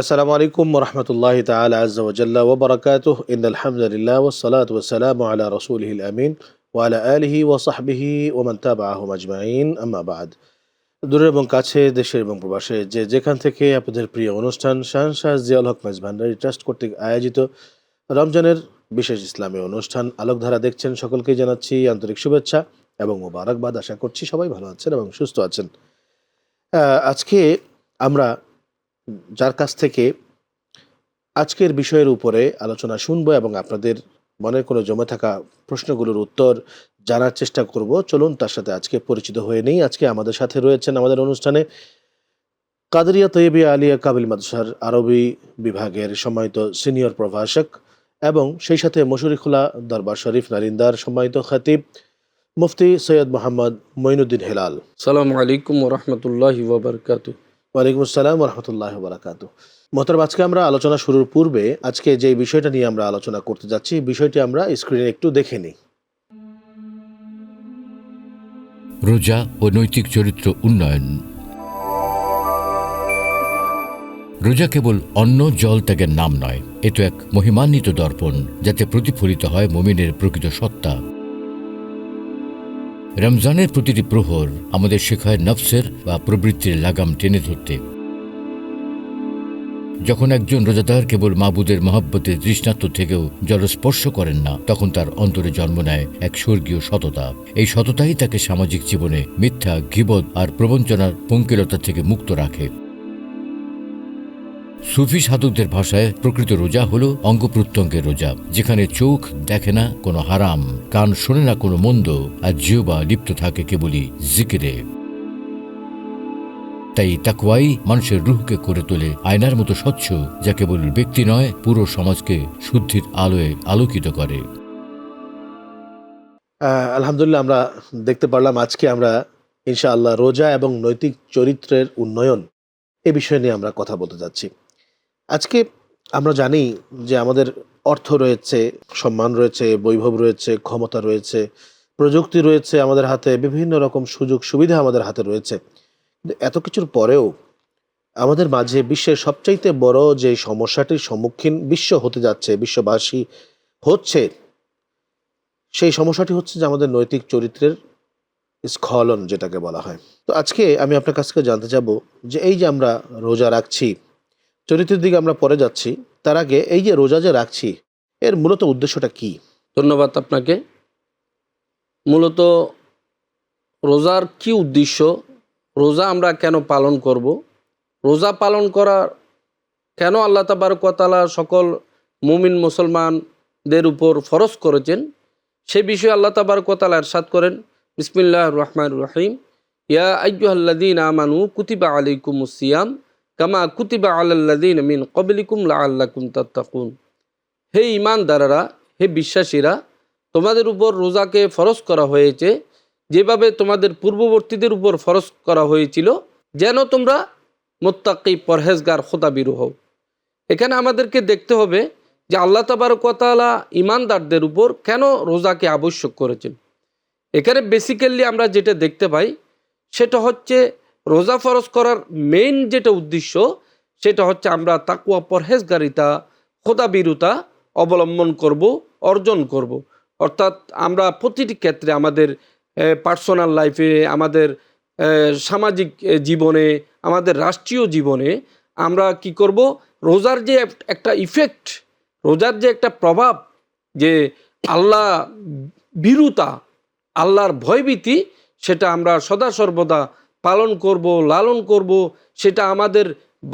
আসসালামু আলাইকুম ওরহমতুল্লাহি তাআলা আযজা ওয়া জাল্লা ওয়া বারাকাতুহু ইন্নাল হামদুলিল্লাহ ওয়াস সালাতু ওয়াস সালামু আলা রাসূলিহিল আমিন ওয়া আলা আলিহি ওয়া সাহবিহি ওয়া মান তাবিআহুম আজমাইন আম্মা বা'দ। দূরে এবং কাছে, দেশের এবং প্রবাসে যে যেখান থেকে আপনাদের প্রিয় অনুষ্ঠান শাহনশাহ জিয়াউল হক মাইজ ভান্ডারী ট্রাস্ট কর্তৃক আয়োজিত রমজানের বিশেষ ইসলামী অনুষ্ঠান আলোকধারা দেখছেন, সকলকেই জানাচ্ছি আন্তরিক শুভেচ্ছা এবং মোবারকবাদ। আশা করছি সবাই ভালো আছেন এবং সুস্থ আছেন। আজকে আমরা যার কাছ থেকে আজকের বিষয়ের উপরে আলোচনা শুনবো এবং আপনাদের মনে কোনো জমে থাকা প্রশ্নগুলোর উত্তর জানার চেষ্টা করব, চলুন তার সাথে আজকে পরিচিত হয়ে নেই। আজকে আমাদের সাথে রয়েছেন আমাদের অনুষ্ঠানে কাদেরিয়া তৈয়বিয়া আলিয়া কাবিল মাদ্রাসার আরবি বিভাগের সম্মানিত সিনিয়র প্রভাষক এবং সেই সাথে মশরিকুল্লাহ দরবার শরীফ নারিন্দার সম্মানিত খতিব মুফতি সৈয়দ মোহাম্মদ মঈনুদ্দিন হেলাল। সালামু আলাইকুম ওরহমতুল্লাহি ওয়া বারাকাতুহু। ওয়ালাইকুম আসসালাম ওরহমতুল্লাহ বারাকাতু। মোহতারাম, আজকে আমরা আলোচনা শুরুর পূর্বে আজকে যে বিষয়টা নিয়ে আমরা আলোচনা করতে যাচ্ছি, বিষয়টি আমরা স্ক্রিনে একটু দেখে নিই। রোজা ও নৈতিক চরিত্র উন্নয়ন। রোজা কেবল অন্ন জল ত্যাগের নাম নয়, এ তো এক মহিমান্বিত দর্পণ, যাতে প্রতিফলিত হয় মুমিনের প্রকৃত সত্তা। রমজানের প্রতিটি প্রহর আমাদের শেখায় নফসের বা প্রবৃত্তির লাগাম টেনে ধরতে। যখন একজন রোজাদার কেবল মাবুদের মহব্বতের তৃষ্ণার্ত থেকেও জলস্পর্শ করেন না, তখন তার অন্তরে জন্ম নেয় এক স্বর্গীয় সততা। এই সততাই তাকে সামাজিক জীবনে মিথ্যা, গীবত আর প্রবঞ্চনার পঙ্কিলতা থেকে মুক্ত রাখে। সুফি সাধকদের ভাষায় প্রকৃত রোজা হল অঙ্গ প্রত্যঙ্গের রোজা, যেখানে চোখ দেখে না কোনো হারাম, কান শোনে না কোনো মন্দ, আর জিহ্বা লিপ্ত থাকে কেবলই জিকিরে। তাই তাকওয়াই মানুষের রূহকে করে তোলে আয়নার মতো স্বচ্ছ, যা কেবল ব্যক্তি নয়, পুরো সমাজকে শুদ্ধির আলোয় আলোকিত করে। আলহামদুলিল্লাহ, আমরা দেখতে পারলাম আজকে আমরা ইনশাআল্লাহ রোজা এবং নৈতিক চরিত্রের উন্নয়ন এ বিষয় নিয়ে আমরা কথা বলতে যাচ্ছি। আজকে আমরা জানি যে আমাদের অর্থ রয়েছে, সম্মান রয়েছে, বৈভব রয়েছে, ক্ষমতা রয়েছে, প্রযুক্তি রয়েছে আমাদের হাতে, বিভিন্ন রকম সুযোগ সুবিধা আমাদের হাতে রয়েছে। কিন্তু এত কিছুর পরেও আমাদের মাঝে বিশ্বের সবচাইতে বড় যে সমস্যাটির সম্মুখীন বিশ্ব হতে যাচ্ছে, বিশ্ববাসী হচ্ছে, সেই সমস্যাটি হচ্ছে যে আমাদের নৈতিক চরিত্রের স্খলন, যেটাকে বলা হয়। তো আজকে আমি আপনার কাছ থেকে জানতে চাবো যে এই যে আমরা রোজা রাখছি, চরিত্রের দিকে আমরা পরে যাচ্ছি, তার আগে এই যে রোজা যে রাখছি এর মূলত উদ্দেশ্যটা কি? ধন্যবাদ আপনাকে। মূলত রোজার কি উদ্দেশ্য, রোজা আমরা কেন পালন করব, রোজা পালন করার কেন আল্লাহ তাবারক ওয়া তাআলা সকল মুমিন মুসলমানদের উপর ফরজ করেছেন, সে বিষয়ে আল্লাহ তাবারক ওয়া তাআলা ইরশাদ করেন, বিসমিল্লাহির রহমানির রহিম, ইয়া আইয়ুহাল্লাযীনা আমানু কুতিবা আলাইকুমুস সিয়াম কামা কুতিবা আলাল্লাযীনা মিন ক্বাবলিকুম লাআল্লাকুম তাত্তাকুন। হে ঈমানদারেরা, হে বিশ্বাসীরা, তোমাদের উপর রোজাকে ফরজ করা হয়েছে যেভাবে তোমাদের পূর্ববর্তীদের উপর ফরজ করা হয়েছিল, যেন তোমরা মুত্তাকি, পরহেজগার, খোদাভীরু হও। এখানে আমাদেরকে দেখতে হবে যে আল্লাহ তাবারক ওয়া তাআলা ঈমানদারদের উপর কেন রোজাকে আবশ্যক করেছেন। এখানে বেসিক্যালি আমরা যেটা দেখতে পাই সেটা হচ্ছে রোজা ফরজ করার মেইন যেটা উদ্দেশ্য, সেটা হচ্ছে আমরা তাকওয়া, পরহেজগারিতা, খোদাভীরুতা অবলম্বন করব, অর্জন করব। অর্থাৎ আমরা প্রতিটি ক্ষেত্রে আমাদের পার্সোনাল লাইফে, আমাদের সামাজিক জীবনে, আমাদের রাষ্ট্রীয় জীবনে আমরা কি করব, রোজার যে একটা ইফেক্ট, রোজার যে একটা প্রভাব, যে আল্লাহ ভীরুতা, আল্লাহর ভয়ভীতি, সেটা আমরা সদা সর্বদা পালন করব, লালন করব। সেটা আমাদের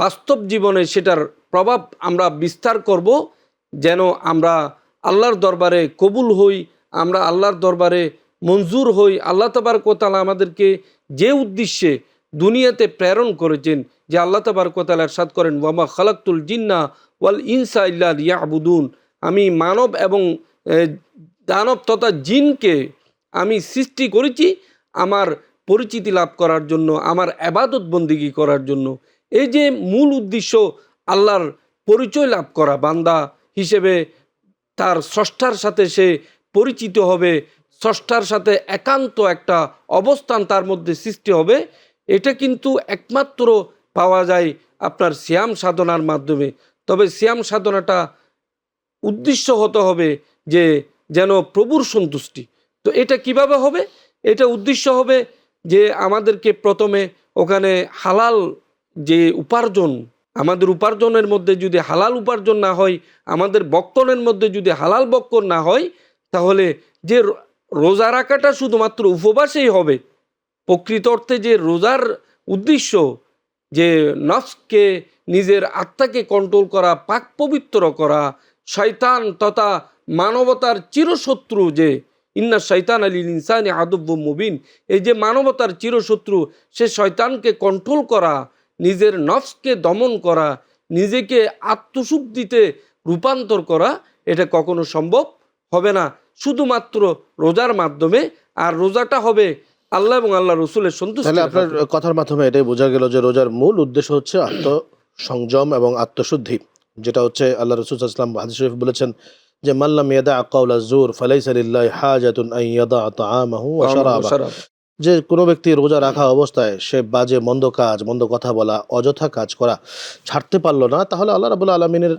বাস্তব জীবনে সেটার প্রভাব আমরা বিস্তার করব, যেন আমরা আল্লাহর দরবারে কবুল হই, আমরা আল্লাহর দরবারে মঞ্জুর হই। আল্লাহ তাবারক ওয়া তাআলা আমাদেরকে যে উদ্দেশ্যে দুনিয়াতে প্রেরণ করেছেন, যে আল্লাহ তাবারক ওয়া তাআলা ইরশাদ করেন, ওয়ামা খালাকতুল জিন্না ওয়াল ইনসা ইল্লা লিয়াবুদুন, আমি মানব এবং দানব তথা জিনকে আমি সৃষ্টি করেছি আমার পরিচিতি লাভ করার জন্য, আমার ইবাদত বন্দিগি করার জন্য। এই যে মূল উদ্দেশ্য, আল্লাহর পরিচয় লাভ করা, বান্দা হিসেবে তার স্রষ্টার সাথে সে পরিচিত হবে, স্রষ্টার সাথে একান্ত একটা অবস্থান তার মধ্যে সৃষ্টি হবে। এটা কিন্তু একমাত্র পাওয়া যায় আপনার সিয়াম সাধনার মাধ্যমে। তবে সিয়াম সাধনাটা উদ্দেশ্য হতে হবে যে যেন প্রভুর সন্তুষ্টি। তো এটা কিভাবে হবে? এটা উদ্দেশ্য হবে যে আমাদেরকে প্রথমে ওখানে হালাল যে উপার্জন, আমাদের উপার্জনের মধ্যে যদি হালাল উপার্জন না হয়, আমাদের বক্ষণের মধ্যে যদি হালাল বক্ষণ না হয়, তাহলে যে রোজা রাখাটা শুধুমাত্র উপবাসেই হবে। প্রকৃত অর্থে যে রোজার উদ্দেশ্য যে নফসকে, নিজের আত্মাকে কন্ট্রোল করা, পাক পবিত্র করা, শয়তান তথা মানবতার চিরশত্রু যে ইন্না শয়তান আলিল ইনসানি আদুব্বুম মুবিন, এই যে মানবতার চিরশত্রু, সে শয়তানকে কন্ট্রোল করা, নিজের নফসকে দমন করা, নিজেকে আত্মশুদ্ধিতে রূপান্তর করা, এটা কখনো সম্ভব হবে না শুধুমাত্র রোজার মাধ্যমে। আর রোজাটা হবে আল্লাহ এবং আল্লাহ রসুলের সন্তুষ্টি। তাহলে আপনার কথার মাধ্যমে এটাই বোঝা গেল যে রোজার মূল উদ্দেশ্য হচ্ছে আত্মসংযম এবং আত্মশুদ্ধি, যেটা হচ্ছে আল্লাহ রসুল সাল্লাল্লাহু আলাইহি ওয়াসাল্লাম হাদিস শরীফ বলেছেন যে মাল্লাম ইয়াদা কাওলা যুর ফালাইসা লিল্লাহি হাজাতুন আন ইয়াদা তাআমাহু ওয়া শারাবা, যে কোনো ব্যক্তি রোজা রাখা অবস্থায় সে বাজে মন্দ কাজ, মন্দ কথা বলা, অযথা কাজ করা ছাড়তে পারলো না, তাহলে আল্লাহ রাব্বুল আলামিনের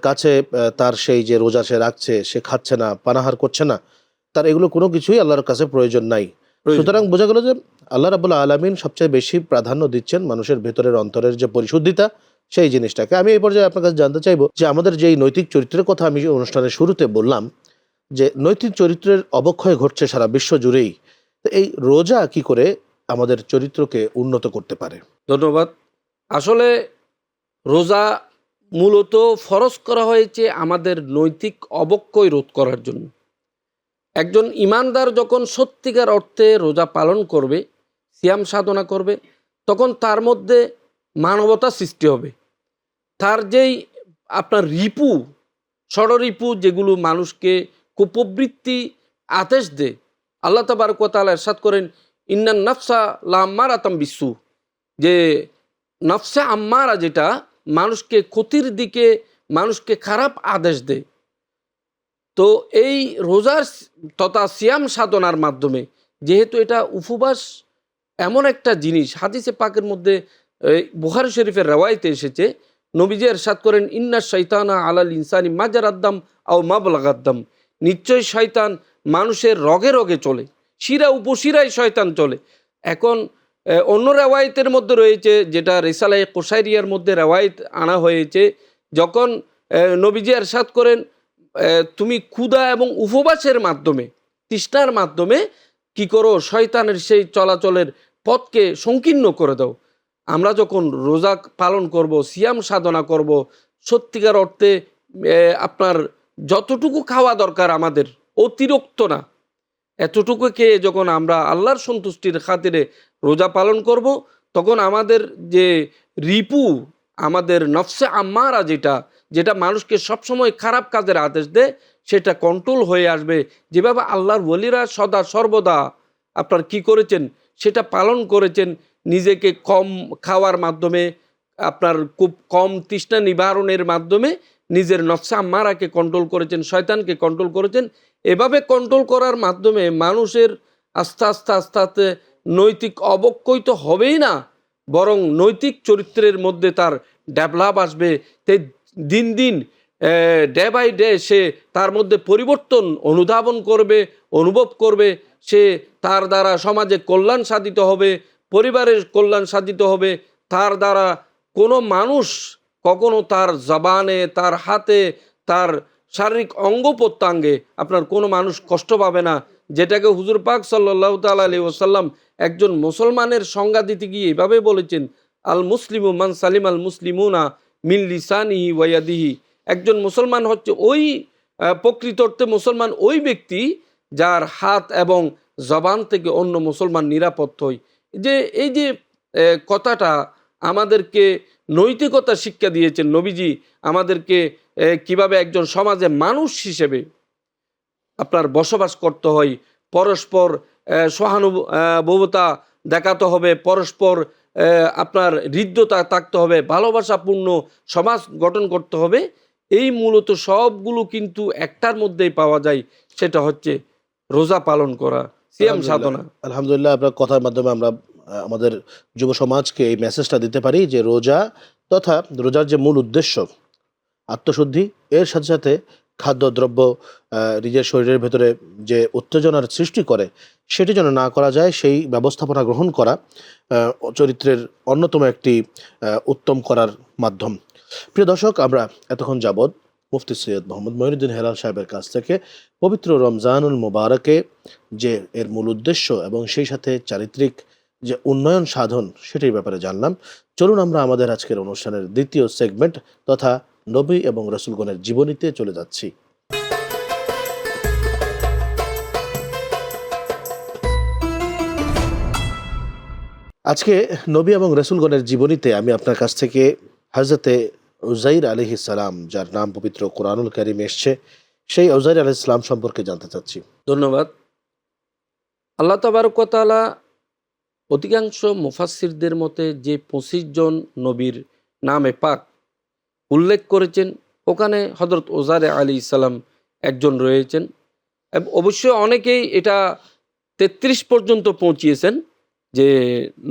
কাছে তার সেই যে রোজা সে রাখছে, সে খাচ্ছে না, পানাহার করছে না, তার এগুলো কোনো কিছুই আল্লাহর কাছে প্রয়োজন নাই। সুতরাং বোঝা গেল যে আল্লাহ রাব্বুল আলামিন সবচেয়ে বেশি প্রাধান্য দিচ্ছেন মানুষের ভেতরের অন্তরের যে পরিশুদ্ধিতা, সেই জিনিসটাকে। আমি এই পর্যায়ে আপনার কাছে জানতে চাইবো যে আমাদের যেই নৈতিক চরিত্রের কথা আমি অনুষ্ঠানের শুরুতে বললাম, যে নৈতিক চরিত্রের অবক্ষয় ঘটছে সারা বিশ্ব জুড়েই, তো এই রোজা কি করে আমাদের চরিত্রকে উন্নত করতে পারে? ধন্যবাদ। আসলে রোজা মূলত ফরজ করা হয়েছে আমাদের নৈতিক অবক্ষয় রোধ করার জন্য। একজন ইমানদার যখন সত্যিকার অর্থে রোজা পালন করবে, সিয়াম সাধনা করবে, তখন তার মধ্যে মানবতা সৃষ্টি হবে। তার যেই আপনার রিপু, ষড়রিপু, যেগুলো মানুষকে কুপ্রবৃত্তি আদেশ দেয়, আল্লাহ তাবারক ওয়া তাআলা ইরশাদ করেন ইন্নান নাফসা লাম্মারাতাম বিসু, যে নফসে আম্মারা যেটা মানুষকে ক্ষতির দিকে, মানুষকে খারাপ আদেশ দেয়। তো এই রোজার তথা সিয়াম সাধনার মাধ্যমে, যেহেতু এটা উপবাস এমন একটা জিনিস, হাদিসে পাকের মধ্যে বুখারী শরীফের রওয়ায়েতে এসেছে, নবীজি ইরশাদ করেন ইন্না শাইতানা আলাল ইনসানি মাজারাদ্দাম আও মাবলাগাদ্দাম, নিশ্চয় শয়তান মানুষের রগে রগে চলে, শিরা উপশিরায় শয়তান চলে। এখন অন্য রেওয়ায়েতের মধ্যে রয়েছে, যেটা রিসালায়ে কুশাইরিয়ার মধ্যে রেওয়ায়েত আনা হয়েছে, যখন নবীজি ইরশাদ করেন তুমি ক্ষুধা এবং উপবাসের মাধ্যমে, তৃষ্ণার মাধ্যমে কি করো, শয়তানের সেই চলাচলের পথকে সংকীর্ণ করে দাও। আমরা যখন রোজা পালন করব, সিয়াম সাধনা করব, সত্যিকার অর্থে আপনার যতটুকু খাওয়া দরকার আমাদের, অতিরিক্ত না, এতটুকু খেয়ে যখন আমরা আল্লাহর সন্তুষ্টির খাতিরে রোজা পালন করব, তখন আমাদের যে রিপু, আমাদের নফসে আম্মারা যেটা যেটা মানুষকে সবসময় খারাপ কাজের আদেশ দেয়, সেটা কন্ট্রোল হয়ে আসবে। যেভাবে আল্লাহর ওলিরা সদা সর্বদা আপনার কি করেছেন, সেটা পালন করেছেন, নিজেকে কম খাওয়ার মাধ্যমে, আপনার খুব কম তৃষ্ণা নিবারণের মাধ্যমে নিজের নফসে আম্মারাকে কন্ট্রোল করেছেন, শয়তানকে কন্ট্রোল করেছেন। এভাবে কন্ট্রোল করার মাধ্যমে মানুষের আস্তে আস্তে আস্তে আস্তে নৈতিক অবক্ষয় তো হবেই না, বরং নৈতিক চরিত্রের মধ্যে তার ডেভেলপ আসবে। তাই দিন দিন ডে বাই ডে সে তার মধ্যে পরিবর্তন অনুধাবন করবে, অনুভব করবে। সে তার দ্বারা সমাজে কল্যাণ সাধিত হবে, পরিবারের কল্যাণ সাধিত হবে। তার দ্বারা কোনো মানুষ কখনো তার জবানে, তার হাতে, তার শারীরিক অঙ্গ প্রত্যঙ্গে আপনার কোনো মানুষ কষ্ট পাবে না। যেটাকে হুজুর পাক সাল্লাল্লাহু তাআলা আলাইহি ওয়াসাল্লাম একজন মুসলমানের সংজ্ঞা দিতে গিয়ে এভাবে বলেছেন, আল মুসলিমু মান সালিম আল মুসলিমুনা মিন লিসানিহি ওয়া ইয়াদিহি। একজন মুসলমান হচ্ছে ওই প্রকৃত অর্থে মুসলমান ওই ব্যক্তি যার হাত এবং জবান থেকে অন্য মুসলমান নিরাপদ হয়। যে এই যে কথাটা আমাদেরকে নৈতিকতা শিক্ষা দিয়েছেন নবীজি, আমাদেরকে কিভাবে একজন সমাজে মানুষ হিসেবে আপনার বসবাস করতে হয়, পরস্পর সহানুভূতা দেখাতে হবে, পরস্পর আপনার হৃদ্যতা থাকতে হবে, ভালোবাসাপূর্ণ সমাজ গঠন করতে হবে। এই মূলত সবগুলো কিন্তু একটার মধ্যেই পাওয়া যায়, সেটা হচ্ছে রোজা পালন করা, সিয়াম সাধনা। আলহামদুলিল্লাহ, আপনার কথার মাধ্যমে আমরা আমাদের যুব সমাজকে এই মেসেজটা দিতে পারি যে রোজা তথা রোজার যে মূল উদ্দেশ্য আত্মশুদ্ধি, এর সাথে সাথে খাদ্যদ্রব্য নিজের শরীরের ভেতরে যে উত্তেজনার সৃষ্টি করে সেটি যেন না করা যায়, সেই ব্যবস্থাপনা গ্রহণ করা চরিত্রের অন্যতম একটি উত্তম করার মাধ্যম। প্রিয় দর্শক, আমরা এতক্ষণ যাবৎ মুফতি সৈয়দ মোহাম্মদ মঈনুদ্দিন হেলাল সাহেবের কাছ থেকে পবিত্র রমজানুল মুবারকে যে এর মূল উদ্দেশ্য এবং সেই সাথে চারিত্রিক যে উন্নয়ন সাধন সেটির ব্যাপারে জানলাম। চলুন আমরা আমাদের আজকের অনুষ্ঠানের দ্বিতীয় সেগমেন্ট তথা নবী এবং রাসূলগণের জীবনীতে চলে যাচ্ছি। আজকে নবী এবং রাসূলগণের জীবনীতে আমি আপনার কাছ থেকে হযরতে উযাইর আলাইহিস সালাম, যার নাম পবিত্র কোরআনুল কারীমে এসেছে, সেই উযাইর আলাইহিস সালাম সম্পর্কে জানতে চাচ্ছি। ধন্যবাদ। আল্লাহ তাবারক ওয়া তাআলা অধিকাংশ মুফাসসিরদের মতে যে 25 জন নবীর নামে পাক উল্লেখ করেছেন, ওখানে হযরত উযাইর আলাইহিস সালাম একজন রয়েছেন। অবশ্যই অনেকেই এটা 33 পর্যন্ত পৌঁছিয়েছেন যে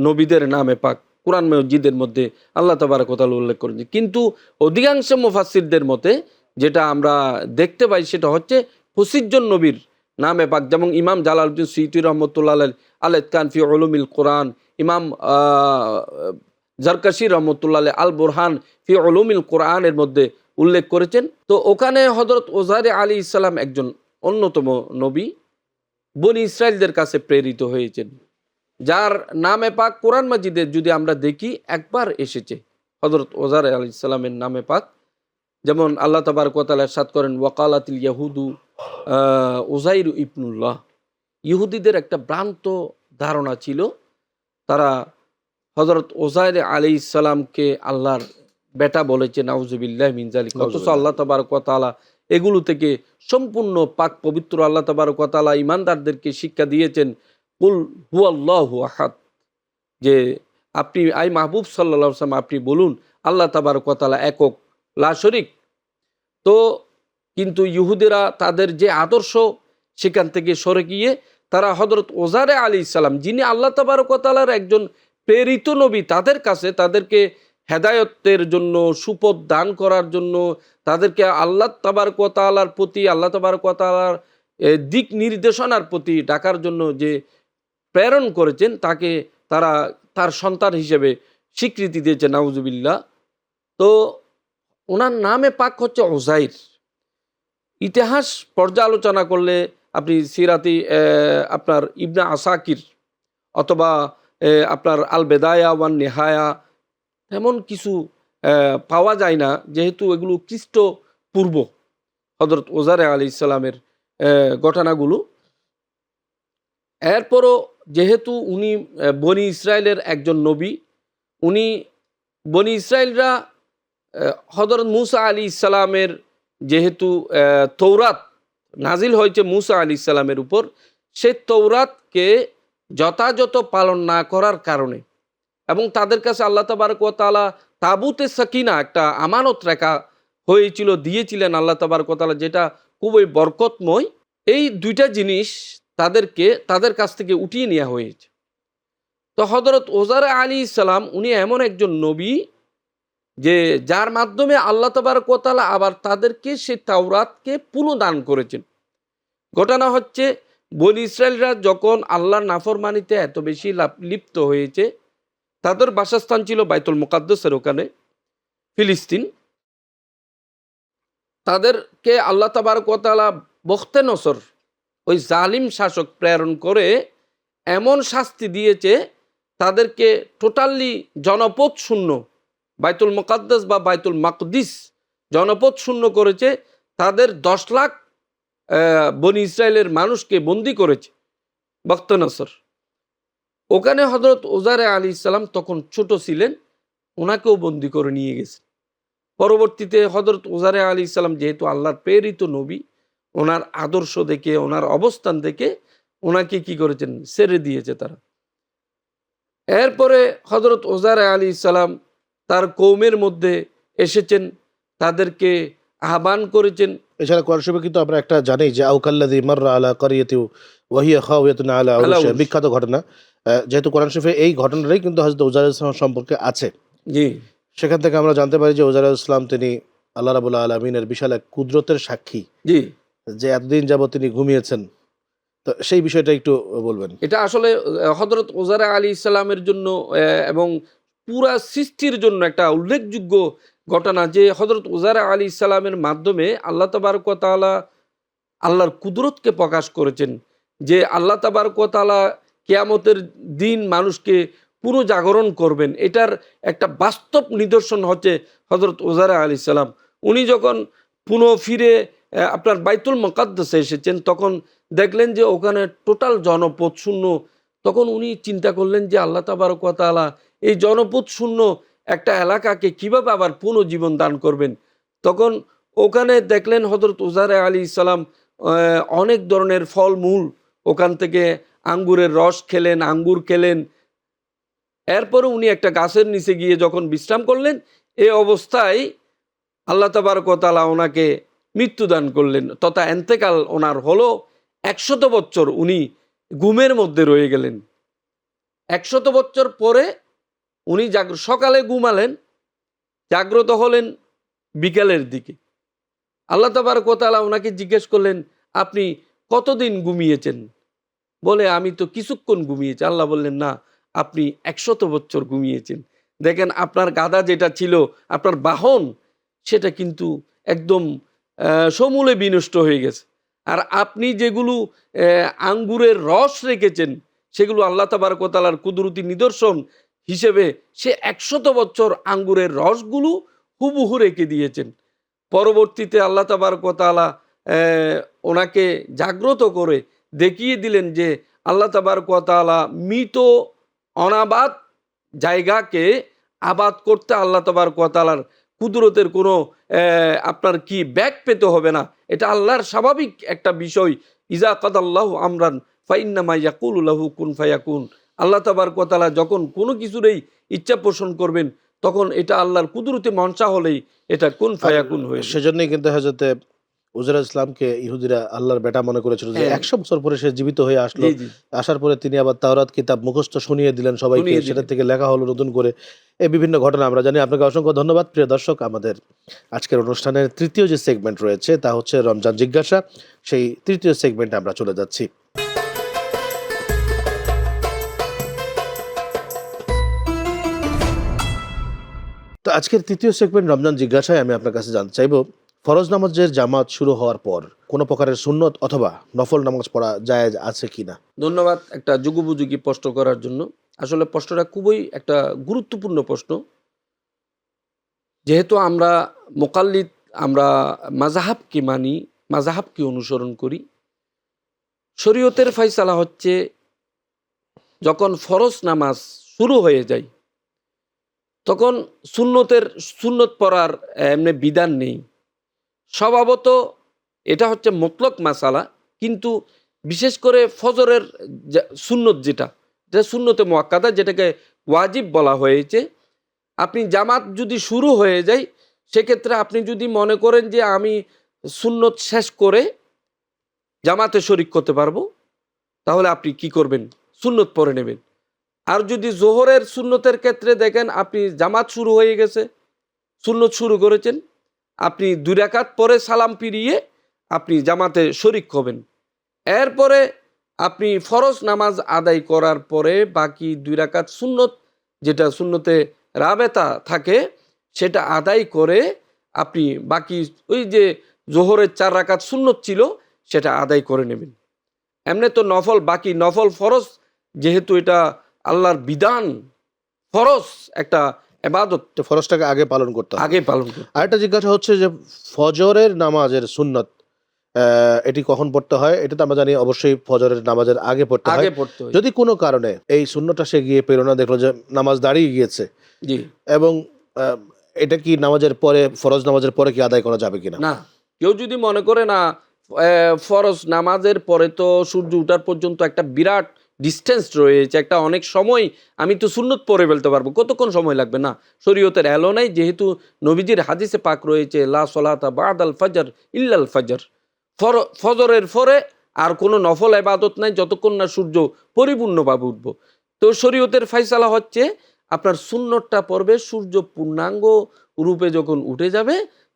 নবীদের নামে পাক কুরআন মজিদের মধ্যে আল্লাহ তাবারক ওয়া তাআলা উল্লেখ করেছেন। কিন্তু অধিকাংশ মুফাসসিরদের মতে যেটা আমরা দেখতে পাই সেটা হচ্ছে 25 জন নবীর নামে পাক। যেমন ইমাম জালালউদ্দিন সুয়ুতী রহমতুল্লাহ আল ইতকান ফি উলুমিল কোরআন, ইমাম জারকাশি রহমতুল্লাহ আল বুরহান ফি উলুমিল কোরআনের মধ্যে উল্লেখ করেছেন। তো ওখানে হযরত উযাইর আলাইহিস সালাম একজন অন্যতম নবী, বনি ইসরাইলদের কাছে প্রেরিত হয়েছেন, যার নামে পাক কোরআন মাজিদে যদি আমরা দেখি একবার এসেছে হযরত উযাইর আলাইহিস সালামের নামে পাক। যেমন আল্লাহ তাবারক ওয়া তাআলা ইরশাদ করেন, ওয়াকালাতিল ইয়াহুদু উযাইর ইবনুল্লাহ। ইহুদিদের একটা ভ্রান্ত ধারণা ছিল, তারা হযরত উযাইর আলাইহিস সালামকে আল্লাহর বেটা বলেছে, নাউজুবিল্লাহি মিন যালিক। অথচ আল্লাহ তাবারক ওয়া তাআলা এগুলো থেকে সম্পূর্ণ পাক পবিত্র। আল্লাহ তাবারক ওয়া তাআলা ঈমানদারদেরকে শিক্ষা দিয়েছেন, কুল হুয়াল্লাহু আহাদ, যে আপনি আই মাহবুব সাল্লাল্লাহু আলাইহি ওয়াসাল্লাম আপনি বলুন আল্লাহ তাবারক ওয়া তাআলা একক, লা শরীক। তো কিন্তু ইহুদিরা তাদের যে আদর্শ সেখান থেকে সরে গিয়ে তারা হযরত উযাইর আলাইহিস সালাম, যিনি আল্লাহ তাবারক ওয়া তাআলার একজন প্রেরিত নবী, তাদের কাছে তাদেরকে হেদায়েতের জন্য, সুপথ দান করার জন্য, তাদেরকে আল্লাহ তাবারক ওয়া তাআলার প্রতি, আল্লাহ তাবারক ওয়া তাআলার দিক নির্দেশনার প্রতি ডাকার জন্য যে প্রেরণ করেছেন, তাকে তারা তার সন্তান হিসেবে স্বীকৃতি দিয়েছে, নাউজুবিল্লাহ। তো ওনার নামে পাক হচ্ছে উযাইর। ইতিহাস পর্যালোচনা করলে আপনি সিরাতি আপনার ইবনে আসাকির অথবা আপনার আল বেদায়া ওয়ান নেহায়া এমন কিছু পাওয়া যায় না, যেহেতু এগুলো খ্রিস্টপূর্ব হযরত উযাইর আলাইহিস সালামের ঘটনাগুলো। এরপরও যেহেতু উনি বনি ইসরায়েলের একজন নবী, উনি বনি ইসরায়েলরা হযরত মূসা আলাইহিস সালামের যেহেতু তৌরাত নাজিল হয়েছে মূসা আলাইহিস সালামের উপর, সেই তৌরাতকে যথাযথ পালন না করার কারণে এবং তাদের কাছে আল্লাহ তাবারক ওয়া তাআলা তাবুতে সাকিনা একটা আমানত রেখা হয়েছিল, দিয়েছিলেন আল্লাহ তাবারক ওয়া তাআলা, যেটা খুবই বরকতময়। এই দুইটা জিনিস তাদের কাছ থেকে উঠিয়ে নেওয়া হয়েছে। তো হযরত উযাইর আলাইহিস সালাম উনি এমন একজন নবী যে যার মাধ্যমে আল্লাহ তাবারক ওয়া তাআলা আবার তাদেরকে সেই তাওরাতকে পুনঃদান করেছেন। ঘটনা হচ্ছে, বনি ইসরায়েলরা যখন আল্লাহর নাফরমানিতে এত বেশি লিপ্ত হয়েছে, তাদের বাসস্থান ছিল বাইতুল মুকাদ্দাসের ওখানে ফিলিস্তিন। তাদেরকে আল্লাহ তাবারক ওয়া তাআলা বখতে নসর, ওই জালিম শাসক প্রেরণ করে এমন শাস্তি দিয়েছে, তাদেরকে টোটালি জনপদ শূন্য, বাইতুল মুকাদ্দাস বা বাইতুল মাকদিস জনপদ শূন্য করেছে। তাদের 10 লাখ বনি ইসরায়েলের মানুষকে বন্দি করেছে বখতে নসর। ওখানে হযরত উযাইর আলাইহিস সালাম তখন ছোট ছিলেন, ওনাকেও বন্দি করে নিয়ে গেছে। পরবর্তীতে হযরত উযাইর আলাইহিস সালাম যেহেতু আল্লাহর প্রেরিত নবী, ওনার আদর্শ দেখে, ওনার অবস্থান দেখে ওনাকে কি করেছেন, ছেড়ে দিয়েছে তারা। এরপরে হযরত উযাইর আলাইহিস সালাম তার কওমের মধ্যে এসেছেন, তাদেরকে আহ্বান করেছেন। এছাড়া কোরআন শরীফে কিন্তু আমরা একটা জানি যে আউকাল্লাযী মাররা আলা ক্বরিয়াতিন ওয়াহিয়া খাওয়াতুন আলা আলা উরুশিহা, উরুশ। বিখ্যাত ঘটনা। যেহেতু কোরআন শরীফে এই ঘটনাটাই কিন্তু হযরত উজাইর আলাইহিস সালাম সম্পর্কে আছে, জি সেখান থেকে আমরা জানতে পারি যে উজাইর আলাইহিস সালাম তিনি আল্লাহ রাব্বুল আলামিনের বিশাল এক কুদরতের সাক্ষী, জি যে এতদিন যাবত তিনি ঘুমিয়েছেন। তো সেই বিষয়টা একটু বলবেন। এটা আসলে হযরত উজাইর আলাইহিস সালামের জন্য এবং পুরা সৃষ্টির জন্য একটা উল্লেখযোগ্য ঘটনা, যে হযরত উজাইর আলাইহিস সালামের মাধ্যমে আল্লাহ তাবারক ওয়া তাআলা আল্লাহর কুদরতকে প্রকাশ করেছেন, যে আল্লাহ তাবারক ওয়া তাআলা কিয়ামতের দিন মানুষকে পুনর্জাগরণ করবেন। এটার একটা বাস্তব নিদর্শন হচ্ছে হযরত উজাইর আলাইহিস সালাম। উনি যখন ফিরে আপনার বাইতুল মুকাদ্দাসে এসেছেন, তখন দেখলেন যে ওখানে টোটাল জনপদ শূন্য। তখন উনি চিন্তা করলেন যে আল্লাহ তাবারক ওয়া তাআলা এই জনপদ শূন্য একটা এলাকাকে কিভাবে আবার পুনর্জীবন দান করবেন। তখন ওখানে দেখলেন হযরত উজাইর আলাইহিস সালাম অনেক ধরনের ফলমূল, ওখান থেকে আঙ্গুরের রস খেলেন, আঙ্গুর খেলেন। এরপরে উনি একটা গাছের নিচে গিয়ে যখন বিশ্রাম করলেন, এই অবস্থায় আল্লাহ তাবারক ওয়া তাআলা ওনাকে মৃত্যুদান করলেন, তথা এন্তেকাল ওনার হলো। 100 বছর উনি ঘুমের মধ্যে রয়ে গেলেন। 100 বছর পরে উনি সকালে ঘুমালেন, জাগ্রত হলেন বিকালের দিকে। আল্লাহ তাবারক ওয়া তাআলা ওনাকে জিজ্ঞেস করলেন, আপনি কতদিন ঘুমিয়েছেন? বলে, আমি তো কিছুক্ষণ ঘুমিয়েছি। আল্লাহ বললেন, না, আপনি 100 বছর ঘুমিয়েছেন। দেখেন, আপনার গাধা যেটা ছিল, আপনার বাহন, সেটা কিন্তু একদম সমূলে বিনষ্ট হয়ে গেছে। আর আপনি যেগুলো আঙ্গুরের রস রেখেছেন, সেগুলো আল্লাহ তাবারক ওয়া তাআলার কুদরতি নিদর্শন হিসেবে সে 100 বছর আঙ্গুরের রসগুলো হুবহু রেখে দিয়েছেন। পরবর্তীতে আল্লাহ তাবারক ওয়া তাআলা ওনাকে জাগ্রত করে দেখিয়ে দিলেন যে আল্লাহ তাবারক ওয়া তাআলা মৃত অনাবাদ জায়গাকে আবাদ করতে আল্লাহ তাবারক ওয়া তাআলার কুদরতের কোনো আপনার কি ব্যাক পেতে হবে না। এটা আল্লাহর স্বাভাবিক একটা বিষয়। ইজা কাদাল্লাহু আমরান ফাইন্নামা ইয়াকুলু লাহু কুন ফায়াকুন। আল্লাহ তাবারক ওয়া তাআলা যখন কোনো কিছুরই ইচ্ছা পোষণ করবেন, তখন এটা আল্লাহর কুদরতি মনসা হলেই এটা কুন ফায়াকুন হয়ে যায়। সেজন্যই কিন্তু হযরতে উজাইর ইসলামকে ইহুদিরা আল্লাহর বেটা মনে করেছিল, যে হ্যাঁ। 100 বছর পরে সে জীবিত হয়ে আসলো। জি জি আসার পরে তিনি আবার তাওরাত কিতাব মুখস্থ শুনিয়ে দিলেন সবাইকে, শুনিয়ে দিলেন। সেটা থেকে লেখা হলো নতুন করে। এই বিভিন্ন ঘটনা আমরা জানি। আপনাকে অসংখ্য ধন্যবাদ। প্রিয় দর্শক, আমাদের আজকের অনুষ্ঠানের তৃতীয় যে সেগমেন্ট রয়েছে তা হচ্ছে রমজান জিজ্ঞাসা। সেই তৃতীয় সেগমেন্টে আমরা চলে যাচ্ছি। তো আজকের তৃতীয় সেগমেন্ট রমজান জিজ্ঞাসায় আমি আপনার কাছে জানতে চাইবো, ফরজ নামাজের জামাত শুরু হওয়ার পর কোনো প্রকারের সুন্নত অথবা নফল নামাজ পড়া জায়েজ আছে কিনা? ধন্যবাদ একটা যুগোপযোগী প্রশ্ন করার জন্য। আসলে প্রশ্নটা খুবই একটা গুরুত্বপূর্ণ প্রশ্ন। যেহেতু আমরা মুকাল্লিদ, আমরা মাযহাবকে মানি, মাযহাবকে অনুসরণ করি। শরীয়তের ফয়সালা হচ্ছে, যখন ফরজ নামাজ শুরু হয়ে যায়, তখন সুন্নত পড়ার এমনি বিধান নেই। স্বভাবত এটা হচ্ছে মুতলক মাসালা, কিন্তু বিশেষ করে ফজরের সুন্নত যেটা সুন্নতে মুআক্কাদা, যেটাকে ওয়াজিব বলা হয়েছে, আপনি জামাত যদি শুরু হয়ে যায়, সেক্ষেত্রে আপনি যদি মনে করেন যে আমি সুন্নত শেষ করে জামাতে শরিক করতে পারবো, তাহলে আপনি কি করবেন? সুন্নত পড়ে নেবেন। আর যদি জোহরের সুন্নতের ক্ষেত্রে দেখেন আপনি জামাত শুরু হয়ে গেছে, সুন্নত শুরু করেছেন, আপনি 2 রাকাত পরে সালাম ফিরিয়ে আপনি জামাতে শরিক হবেন। এরপরে আপনি ফরজ নামাজ আদায় করার পরে বাকি 2 রাকাত সুন্নত, যেটা সুন্নতে রাবেতা থাকে, সেটা আদায় করে আপনি বাকি ওই যে জোহরের 4 রাকাত সুন্নত ছিল, সেটা আদায় করে নেবেন। এমনি তো নফল, বাকি নফল ফরজ, যেহেতু এটা আল্লাহর বিধান, ফরজ একটা ইবাদত, তো ফরজটাকে আগে পালন করতে হবে। আগে পালন করতে হবে। আরেকটা জিজ্ঞাসা হচ্ছে যে ফজরের নামাজের সুন্নত এটি কখন পড়তে হয়? এটা তো আমরা জানি অবশ্যই ফজরের নামাজের আগে পড়তে হয়। আগে পড়তে হয়। যদি কোনো কারণে এই সুন্নতটা সে গিয়ে পেল না, দেখলো যে নামাজ দাঁড়িয়ে গিয়েছে, জি এবং এটা কি নামাজের পরে, ফরজ নামাজের পরে কি আদায় করা যাবে কিনা? না, কেউ যদি মনে করে না ফরজ নামাজের পরে তো সূর্য ওঠার পর্যন্ত একটা বিরাট ডিস্টেন্স রয়েছে, একটা অনেক সময়, আমি তো সুন্নত পড়ে ফেলতে পারবো, কতক্ষণ সময় লাগবে? না, শরীয়তের এলো নাই। যেহেতু নবীজির হাদিসে পাক রয়েছে, লা সলাতা বাদাল ফজর ইল্লাল ফজর, ফজরের পরে আর কোনো নফল ইবাদত নাই যতক্ষণ না সূর্য পরিপূর্ণভাবে উঠব। তো শরীয়তের ফায়সালা হচ্ছে আপনার সুন্নতটা পড়বে, সূর্য পূর্ণাঙ্গ রূপে যখন উঠে যাবে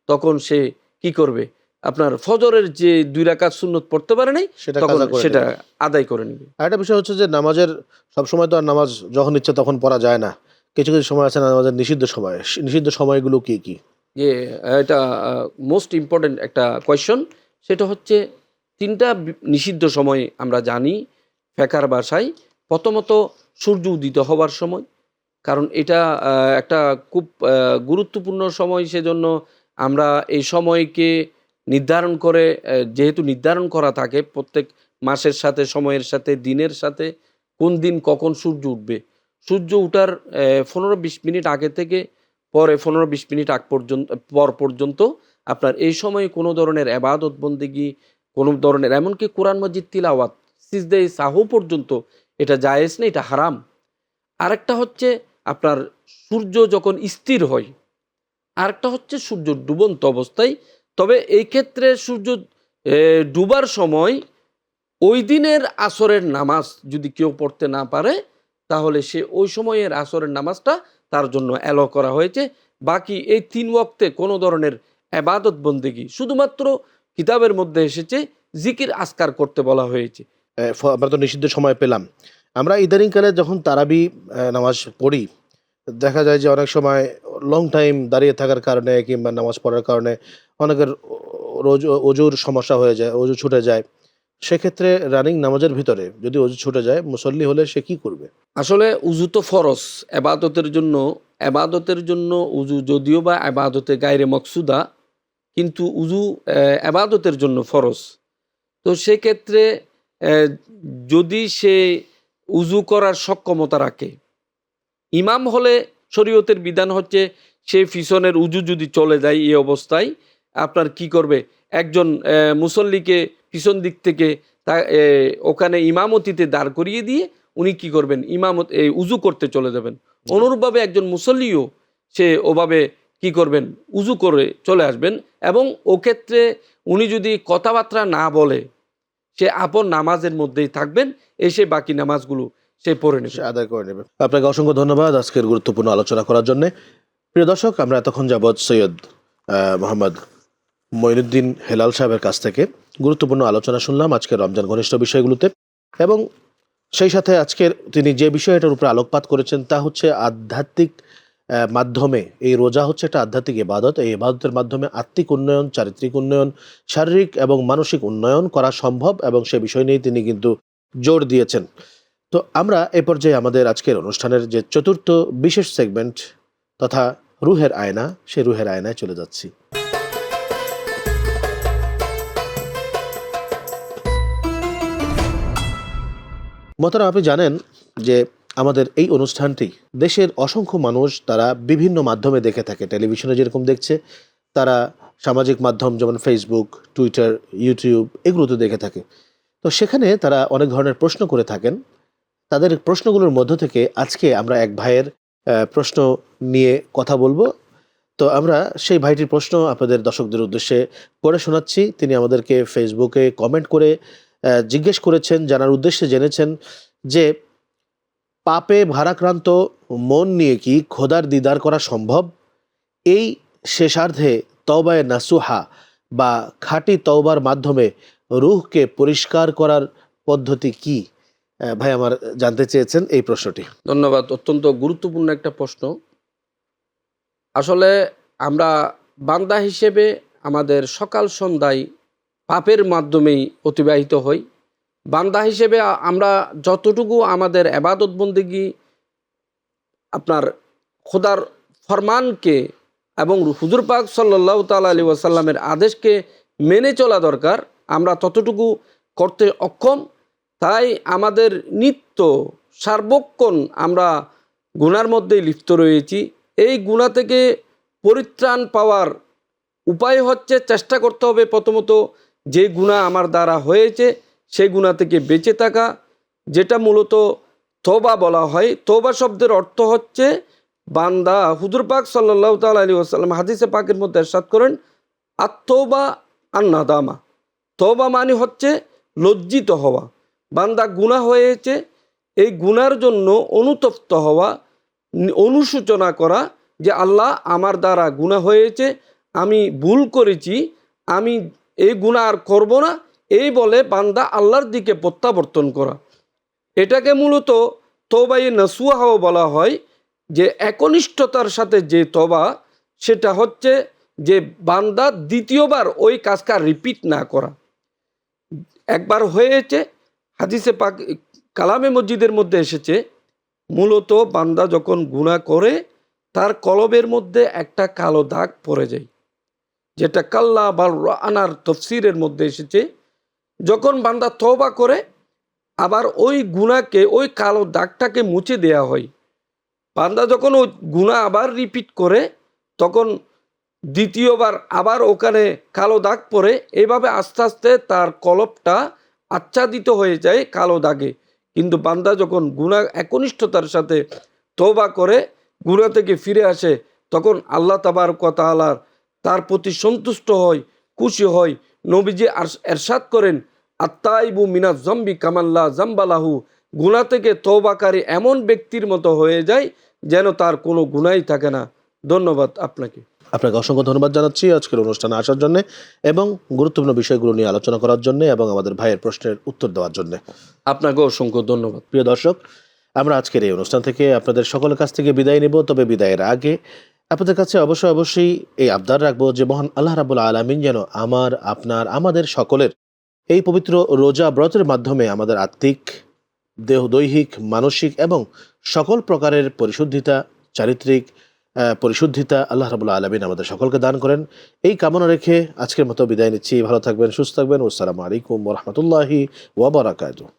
তখন সে কি করবে, আপনার ফজরের যে 2 রাকাত সুন্নত পড়তে পারে নাই সেটা তখন কাজা করে সেটা নেবে। আদায় করে নেবে। আরেকটা বিষয় হচ্ছে যে নামাজের সবসময় তো আর নামাজ যখন ইচ্ছে তখন পড়া যায় না। কিছু কিছু সময় আছে না নামাজের নিষিদ্ধ সময়। নিষিদ্ধ সময়গুলো কি কি? যে এটা মোস্ট ইম্পর্টেন্ট একটা কোয়েশ্চন। সেটা হচ্ছে 3টা নিষিদ্ধ সময় আমরা জানি ফেকার ভাষায়। প্রথমত সূর্য উদিত হবার সময়, কারণ এটা একটা খুব গুরুত্বপূর্ণ সময়, সেজন্য আমরা এই সময়কে নির্ধারণ করে, যেহেতু নির্ধারণ করা থাকে প্রত্যেক মাসের সাথে, সময়ের সাথে, দিনের সাথে, কোন দিন কখন সূর্য উঠবে। সূর্য উঠার 15-20 মিনিট আগে থেকে পরে 15-20 মিনিট পর পর্যন্ত আপনার এই সময়ে কোনো ধরনের এবাদত বন্দেগী, কোনো ধরনের এমনকি কোরআন মাজিদ তিলাওয়াত, সিজদায়ে সাহু পর্যন্ত এটা জায়েজ না, এটা হারাম। আরেকটা হচ্ছে আপনার সূর্য যখন স্থির হয়, আরেকটা হচ্ছে সূর্য ডুবন্ত অবস্থায়। তবে এই ক্ষেত্রে সূর্য ডুবার সময় ওই দিনের আসরের নামাজ যদি কেউ পড়তে না পারে, তাহলে সে ওই সময়ের আসরের নামাজটা তার জন্য অ্যালো করা হয়েছে। বাকি এই 3 ওয়াক্তে কোনো ধরনের এবাদত বন্দেগী, শুধুমাত্র কিতাবের মধ্যে এসেছে জিকির আসকার করতে বলা হয়েছে। আমরা তো নিষিদ্ধ সময় পেলাম। আমরা ইদানিংকালে যখন তারাবি নামাজ পড়ি, দেখা যায় যে অনেক সময় লং টাইম দাঁড়িয়ে থাকার কারণে কিংবা নামাজ পড়ার কারণে অনেকের অজুর সমস্যা হয়ে যায়, অজু ছুটে যায়। সেক্ষেত্রে রানিং নামাজের ভিতরে যদি অজু ছুটে যায়, মুসল্লি হলে সে কি করবে? আসলে উজু তো ফরজ এবাদতের জন্য। এবাদতের জন্য উজু যদিও বা এবাদতে গায়রে মকসুদা, কিন্তু উজু এবাদতের জন্য ফরজ। তো সেক্ষেত্রে যদি সে উজু করার সক্ষমতা রাখে, ইমাম হলে শরীয়তের বিধান হচ্ছে সে পিছনের উজু যদি চলে যায় এই অবস্থায় আপনার কি করবে, একজন মুসল্লিকে পিছন দিক থেকে ওখানে ইমামতিতে দাঁড় করিয়ে দিয়ে উনি কি করবেন, উজু করতে চলে যাবেন। অনুরূপভাবে একজন মুসল্লিও সে ওভাবে কি করবেন, উজু করে চলে আসবেন। এবং ও ক্ষেত্রে উনি যদি কথাবার্তা না বলে সে আপন নামাজের মধ্যেই থাকবেন, এসে বাকি নামাজগুলো সে পড়ে নেবে, সে আদায় করে নেবে। আপনাকে অসংখ্য ধন্যবাদ আজকের গুরুত্বপূর্ণ আলোচনা করার জন্য। প্রিয় দর্শক, আমরা এতক্ষণ যাবৎ সৈয়দ মোহাম্মদ মঈনুদ্দিন হেলাল সাহেবের কাছ থেকে গুরুত্বপূর্ণ আলোচনা শুনলাম আজকের রমজান ঘনিষ্ঠ বিষয়গুলোতে, এবং সেই সাথে আজকের তিনি যে বিষয়টার উপরে আলোকপাত করেছেন তা হচ্ছে আধ্যাত্মিক মাধ্যমে। এই রোজা হচ্ছে একটা আধ্যাত্মিক ইবাদত। এই ইবাদতের মাধ্যমে আত্মিক উন্নয়ন, চারিত্রিক উন্নয়ন, শারীরিক এবং মানসিক উন্নয়ন করা সম্ভব, এবং সে বিষয় নিয়ে তিনি কিন্তু জোর দিয়েছেন। তো আমরা এ পর্যায়ে আমাদের আজকের অনুষ্ঠানের যে চতুর্থ বিশেষ সেগমেন্ট তথা রুহের আয়না, সেই রুহের আয়নায় চলে যাচ্ছি। মোহতারাম, আপনি জানেন যে আমাদের এই অনুষ্ঠানটি দেশের অসংখ্য মানুষ তারা বিভিন্ন মাধ্যমে দেখে থাকে। টেলিভিশনে যেরকম দেখছে, তারা সামাজিক মাধ্যম যেমন ফেসবুক, টুইটার, ইউটিউব এগুলোতে দেখে থাকে। তো সেখানে তারা অনেক ধরনের প্রশ্ন করে থাকেন। তাদের প্রশ্নগুলোর মধ্য থেকে আজকে আমরা এক ভাইয়ের প্রশ্ন নিয়ে কথা বলবো। তো আমরা সেই ভাইটির প্রশ্ন আপনাদের দর্শকদের উদ্দেশ্যে পড়ে শোনাচ্ছি। তিনি আমাদেরকে ফেসবুকে কমেন্ট করে জিজ্ঞেস করেছেন, জানার উদ্দেশ্যে জেনেছেন যে পাপে ভারাক্রান্ত মন নিয়ে কি খোদার দিদার করা সম্ভব? এই শেষার্ধে তওবায়ে নাসুহা বা খাঁটি তওবার মাধ্যমে রূহকে পরিষ্কার করার পদ্ধতি কি? ভাই আমার জানতে চেয়েছেন এই প্রশ্নটি। ধন্যবাদ। অত্যন্ত গুরুত্বপূর্ণ একটা প্রশ্ন। আসলে আমরা বান্দা হিসেবে আমাদের সকাল সন্ধ্যায় পাপের মাধ্যমেই অতিবাহিত হই। বান্দা হিসেবে আমরা যতটুকু আমাদের ইবাদত বন্দেগী আপনার খোদার ফরমানকে এবং হুজুর পাক সাল্লাল্লাহু তাআলা আলাইহি ওয়াসাল্লামের আদেশকে মেনে চলা দরকার, আমরা ততটুকু করতে অক্ষম। তাই আমাদের নিত্য সার্বক্ষণ আমরা গুনার মধ্যেই লিপ্ত রয়েছি। এই গুনাহ থেকে পরিত্রাণ পাওয়ার উপায় হচ্ছে চেষ্টা করতে হবে প্রথমত যে গুনাহ আমার দ্বারা হয়েছে সেই গুনাহ থেকে বেঁচে থাকা, যেটা মূলত তওবা বলা হয়। তওবা শব্দের অর্থ হচ্ছে বান্দা, হুজুর পাক সাল্লাল্লাহু তাআলা আলাইহি ওয়াসাল্লাম হাদিসে পাকের মধ্যে ইরশাদ করেন, আত-তওবা আন-নাদামা। তওবা মানে হচ্ছে লজ্জিত হওয়া, বান্দা গুনাহ হয়েছে এই গুনার জন্য অনুতপ্ত হওয়া, অনুশোচনা করা যে আল্লাহ আমার দ্বারা গুনাহ হয়েছে, আমি ভুল করেছি, আমি এই গুনাহ আর করব না, এই বলে বান্দা আল্লাহর দিকে প্রত্যাবর্তন করা। এটাকে মূলত তওবায়ে নাসুহাও বলা হয়, যে একনিষ্ঠতার সাথে যে তওবা, সেটা হচ্ছে যে বান্দা দ্বিতীয়বার ওই কাজটা রিপিট না করা। একবার হয়েছে, হাদিসে পাক কালামে মসজিদের মধ্যে এসেছে, মূলত বান্দা যখন গুনাহ করে তার কলবের মধ্যে একটা কালো দাগ পড়ে যায়, যেটা কাল্লা বাল রানার তফসিরের মধ্যে এসেছে। যখন বান্দা তওবা করে আবার ওই গুনাহকে, ওই কালো দাগটাকে মুছে দেয়া হয়। বান্দা যখন ওই গুনাহ আবার রিপিট করে তখন দ্বিতীয়বার আবার ওখানে কালো দাগ পড়ে, এইভাবে আস্তে আস্তে তার কলবটা আচ্ছাদিত হয়ে যায় কালো দাগে। কিন্তু বান্দা যখন গুনাহ একনিষ্ঠতার সাথে তওবা করে গুনাহ থেকে ফিরে আসে, তখন আল্লাহ তাবারক ওয়া তাআলা তার প্রতি সন্তুষ্ট হয়, খুশি হয়। নবীজি এরশাদ করেন, আত্তাইবু মিনাজ যামবি কামাল্লা জামবালাহু, গুনাহ থেকে তওবাকারী এমন ব্যক্তির মতো হয়ে যায় যেন তার কোনো গুনাহই থাকে না। ধন্যবাদ আপনাকে। আপনাকে অসংখ্য ধন্যবাদ জানাচ্ছি আজকের অনুষ্ঠানে আসার জন্য এবং গুরুত্বপূর্ণ বিষয়গুলো নিয়ে আলোচনা করার জন্য এবং আমাদের ভাইয়ের প্রশ্নের উত্তর দেওয়ার জন্য। আপনাকে অসংখ্য ধন্যবাদ। প্রিয় দর্শক, আমরা আজকের এই অনুষ্ঠান থেকে আপনাদের সকলের কাছ থেকে বিদায় নেব। তবে বিদায়ের আগে আপনাদের কাছে অবশ্যই এই আবদার রাখবো যে মহান আল্লাহ রাব্বুল আলামিন যেন আমার, আপনার, আমাদের সকলের এই পবিত্র রোজা ব্রতের মাধ্যমে আমাদের আত্মিক, দৈহিক, মানসিক এবং সকল প্রকারের পরিশুদ্ধিতা, চারিত্রিক পরিশুদ্ধিতা আল্লাহ রাব্বুল আলামিন আমাদের সকলকে দান করেন। এই কামনা রেখে আজকের মতো বিদায় নিচ্ছি। ভালো থাকবেন, সুস্থ থাকবেন। আসসালামু আলাইকুম ওয়া রাহমাতুল্লাহি ওয়া বারাকাতুহু।